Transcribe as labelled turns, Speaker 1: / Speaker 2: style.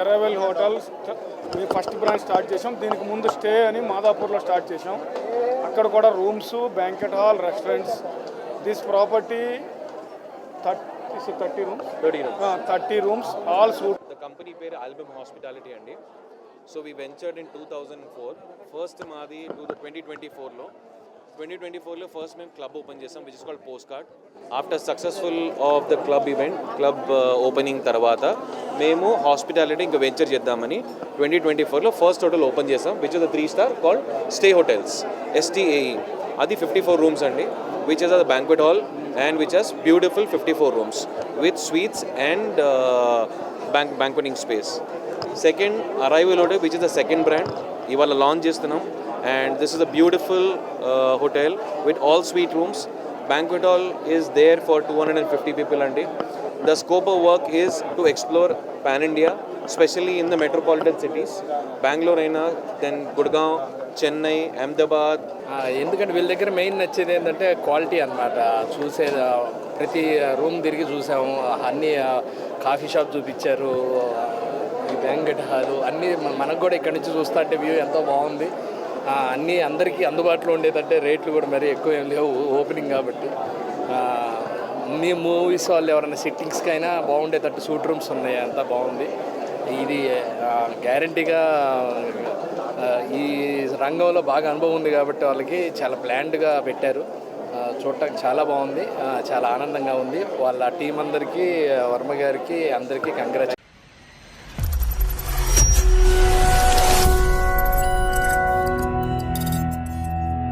Speaker 1: Arrival hotel మీ first branch start చేసాం. దీనికి ముందు స్టే అని మాదాపూర్లో స్టార్ట్ చేసాం. అక్కడ కూడా rooms, banquet hall, restaurants. This property 30 rooms, all suite.
Speaker 2: The company పేరు Album Hospitality అండి. So we ventured in 2004. First మాది 2024లో 2024లో ఫస్ట్ మేము క్లబ్ ఓపెన్ చేసాం, which is called post card. After successful of the club event, club opening తర్వాత మేము hospitality ఇంకా venture చేద్దామని 2024లో first hotel open చేసాం, which is the 3 star called stay hotels, STAE. అది 54 rooms అండి, which is a banquet hall and which has beautiful 54 rooms with suites and banqueting space. Second, Arrival Hotel, which is the second brand. ఇవాళ launch చేస్తున్నాం, and this is a beautiful hotel with all suite rooms. Banquet hall is there for 250 people అండి. The scope of work is to explore pan-India, especially in the metropolitan cities. Bangalore అయినా, then Gurgaon, Chennai, Ahmedabad.
Speaker 3: ఎందుకంటే వీళ్ళ దగ్గర main నచ్చేది ఏంటంటే quality అన్నమాట. చూసే ప్రతి రూమ్ తిరిగి చూసాము, అన్ని కాఫీ షాప్ చూపించారు, ఈ బ్యాంకెట్ హాల్ అన్నీ మనకు కూడా ఇక్కడ నుంచి చూస్తా అంటే వ్యూ ఎంతో బాగుంది. అన్నీ అందరికీ అందుబాటులో ఉండేదంటే రేట్లు కూడా మరీ ఎక్కువ ఏం లేవు, ఓపెనింగ్ కాబట్టి. మీ మూవీస్ వాళ్ళు ఎవరైనా సిట్టింగ్స్కి అయినా బాగుండేటట్టు సూట్ రూమ్స్ ఉన్నాయి, అంతా బాగుంది. ఇది గ్యారంటీగా ఈ రంగంలో బాగా అనుభవం ఉంది కాబట్టి వాళ్ళకి చాలా ప్లాన్డ్గా పెట్టారు. చూడటానికి చాలా బాగుంది, చాలా ఆనందంగా ఉంది. వాళ్ళ టీం అందరికీ, వర్మ గారికి అందరికీ కంగ్రాచులేషన్స్.